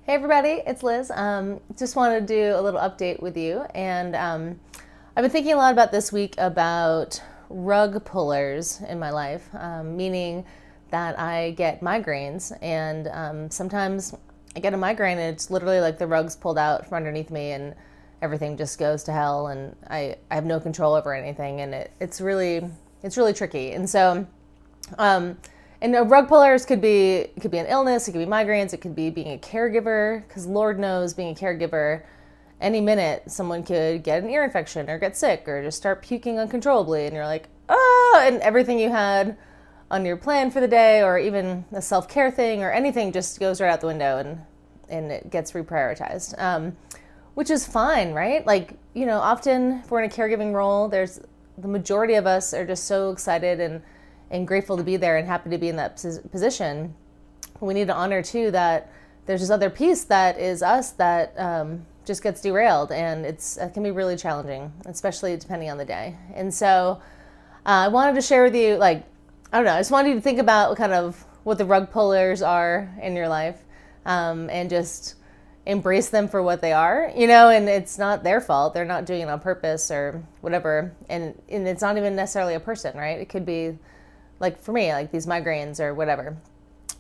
Hey everybody, it's Liz. Just wanted to do a little update with you, and I've been thinking a lot about this week about rug pullers in my life, meaning that I get migraines, and sometimes I get a migraine and it's literally like the rug's pulled out from underneath me and everything just goes to hell, and I have no control over anything, and it's really tricky, and so. And rug pullers it could be an illness, it could be migraines, it could be being a caregiver, because Lord knows being a caregiver, any minute someone could get an ear infection or get sick or just start puking uncontrollably, and you're like, oh, and everything you had on your plan for the day or even a self-care thing or anything just goes right out the window, and it gets reprioritized, which is fine, right? Like, often if we're in a caregiving role, the majority of us are just so excited and grateful to be there and happy to be in that position. We need to honor too that there's this other piece that is us that just gets derailed, and it can be really challenging, especially depending on the day. And so I wanted to share with you, I just wanted you to think about kind of what the rug pullers are in your life, and just embrace them for what they are, and it's not their fault. They're not doing it on purpose or whatever. And it's not even necessarily a person, right? It could be, like for me, like these migraines or whatever.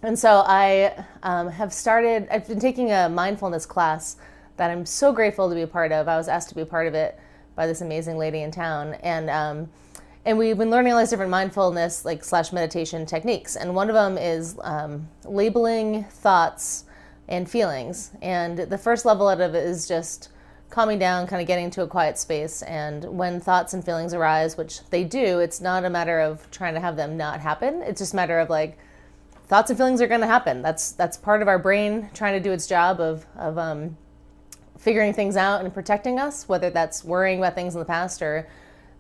And so I've been taking a mindfulness class that I'm so grateful to be a part of. I was asked to be a part of it by this amazing lady in town. And we've been learning all these different mindfulness / meditation techniques. And one of them is labeling thoughts and feelings. And the first level out of it is just calming down, kind of getting into a quiet space. And when thoughts and feelings arise, which they do, it's not a matter of trying to have them not happen. It's just a matter of thoughts and feelings are going to happen. That's part of our brain trying to do its job of figuring things out and protecting us, whether that's worrying about things in the past or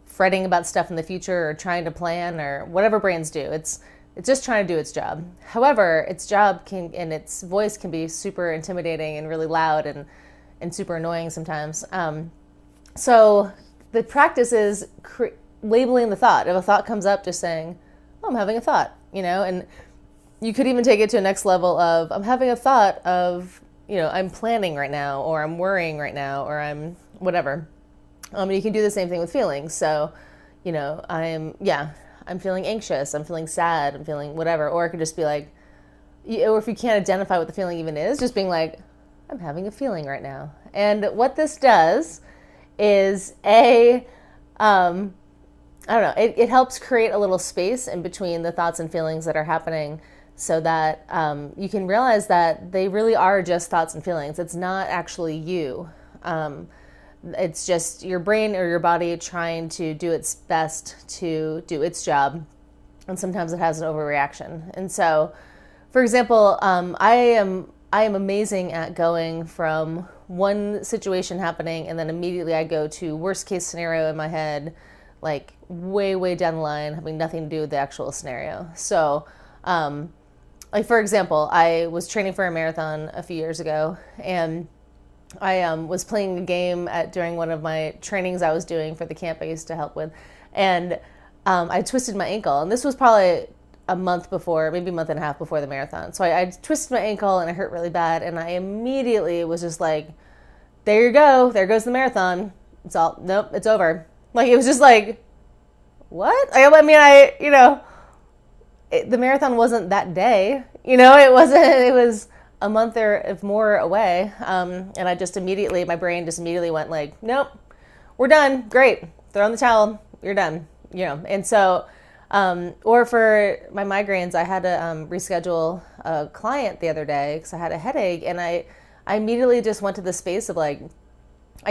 fretting about stuff in the future or trying to plan or whatever brains do. It's just trying to do its job. However, its job and its voice can be super intimidating and really loud and super annoying sometimes. So the practice is labeling the thought. If a thought comes up, just saying, oh, I'm having a thought, and you could even take it to a next level of, I'm having a thought of, I'm planning right now, or I'm worrying right now, or I'm whatever. You can do the same thing with feelings. So, I'm feeling anxious, I'm feeling sad, I'm feeling whatever. Or it could just be like, or if you can't identify what the feeling even is, just being like, I'm having a feeling right now. And what this does is it helps create a little space in between the thoughts and feelings that are happening, so that you can realize that they really are just thoughts and feelings. It's not actually you. It's just your brain or your body trying to do its best to do its job. And sometimes it has an overreaction. And so, for example, I am amazing at going from one situation happening and then immediately I go to worst case scenario in my head, like way, way down the line, having nothing to do with the actual scenario. So, for example, I was training for a marathon a few years ago, and I was playing a game during one of my trainings I was doing for the camp I used to help with, and I twisted my ankle, and this was probably a month before, maybe a month and a half before the marathon. So I twisted my ankle and it hurt really bad. And I immediately was just like, there you go. There goes the marathon. Nope, it's over. It was just like, what? The marathon wasn't that day. It was a month or more away. And my brain just immediately went like, nope, we're done. Great. Throw in the towel. You're done. And so, or for my migraines, I had to reschedule a client the other day because I had a headache, and I immediately just went to the space of I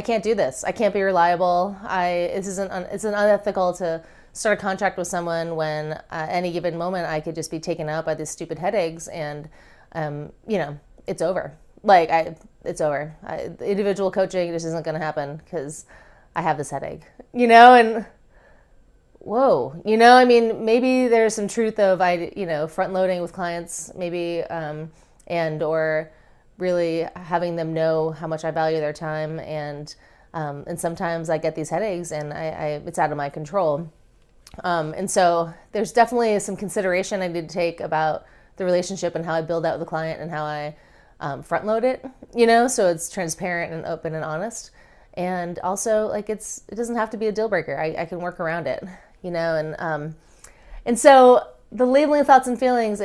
can't do this. I can't be reliable. It's unethical to start a contract with someone when at any given moment I could just be taken out by these stupid headaches, and it's over. It's over. Individual coaching just isn't going to happen because I have this headache, and whoa, maybe there's some truth of, front loading with clients, maybe, or really having them know how much I value their time. And sometimes I get these headaches and it's out of my control. And so there's definitely some consideration I need to take about the relationship and how I build out with the client and how I front load it, so it's transparent and open and honest. And also, like, it doesn't have to be a deal breaker. I can work around it, and so the labeling of thoughts and feelings,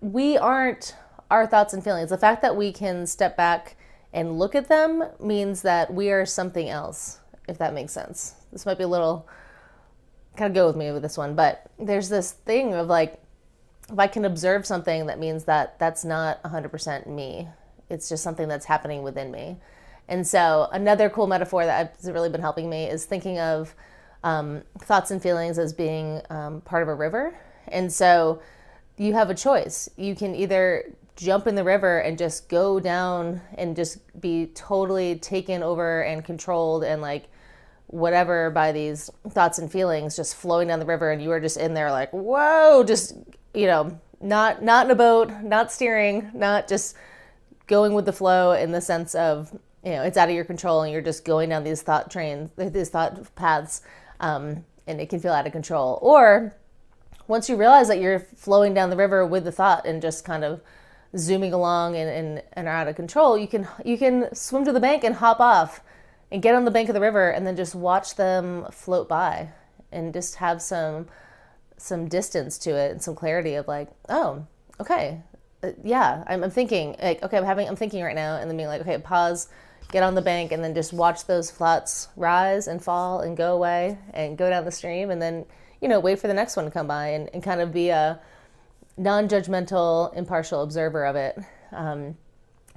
we aren't our thoughts and feelings. The fact that we can step back and look at them means that we are something else, if that makes sense. This might be a little, kind of go with me with this one, but there's this thing of like, if I can observe something, that means that that's not 100% me. It's just something that's happening within me. And so another cool metaphor that has really been helping me is thinking of thoughts and feelings as being part of a river. And so you have a choice. You can either jump in the river and just go down and just be totally taken over and controlled and like whatever by these thoughts and feelings just flowing down the river, and you are just in there like, whoa, just, not in a boat, not steering, not just going with the flow in the sense of, it's out of your control and you're just going down these thought paths, and it can feel out of control. Or once you realize that you're flowing down the river with the thought and just kind of zooming along and are out of control, you can swim to the bank and hop off and get on the bank of the river and then just watch them float by and just have some distance to it and some clarity of like, oh, okay, yeah, I'm thinking, like, okay, I'm thinking right now, and then being like, okay, pause, get on the bank, and then just watch those thoughts rise and fall and go away and go down the stream, and then, wait for the next one to come by and kind of be a non-judgmental, impartial observer of it.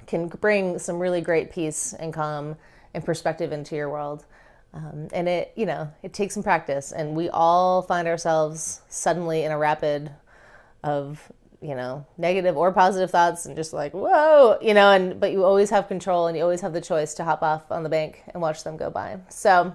Can bring some really great peace and calm and perspective into your world. And it takes some practice, and we all find ourselves suddenly in a rapid of, negative or positive thoughts and just like, whoa, but you always have control and you always have the choice to hop off on the bank and watch them go by. So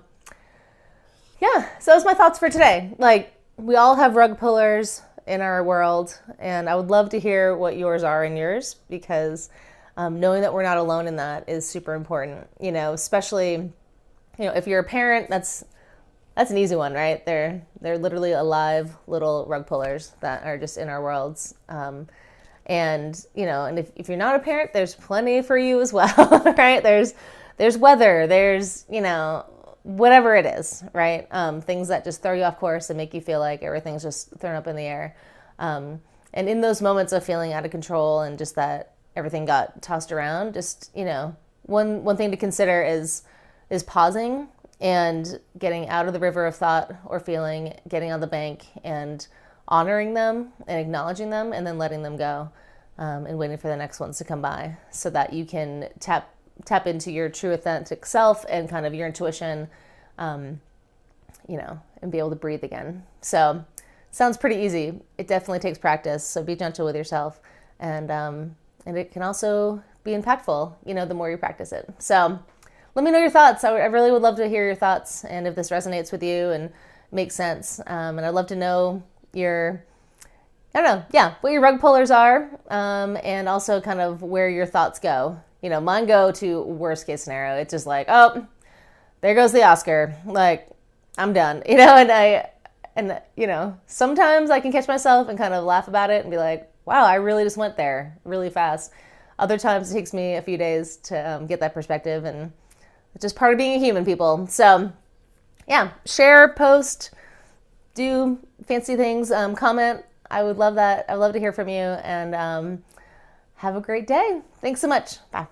yeah, so that's my thoughts for today. Like, we all have rug pullers in our world, and I would love to hear what yours are in yours, because knowing that we're not alone in that is super important, especially, if you're a parent, that's an easy one, right? They're literally alive little rug pullers that are just in our worlds. And if you're not a parent, there's plenty for you as well, right? There's weather, there's, whatever it is, right? Things that just throw you off course and make you feel like everything's just thrown up in the air. And in those moments of feeling out of control and just that everything got tossed around, just, one thing to consider is pausing and getting out of the river of thought or feeling, getting on the bank and honoring them and acknowledging them, and then letting them go, and waiting for the next ones to come by, so that you can tap into your true authentic self and kind of your intuition, and be able to breathe again. So sounds pretty easy. It definitely takes practice. So be gentle with yourself, and it can also be impactful, the more you practice it. So let me know your thoughts. I really would love to hear your thoughts, and if this resonates with you and makes sense. And I'd love to know what your rug pullers are, and also kind of where your thoughts go. Mine go to worst case scenario. It's just like, oh, there goes the Oscar. Like, I'm done. Sometimes I can catch myself and kind of laugh about it and be like, wow, I really just went there really fast. Other times it takes me a few days to get that perspective, and it's just part of being a human, people. So yeah, share, post, do fancy things, comment. I would love that. I'd love to hear from you, and have a great day. Thanks so much. Bye.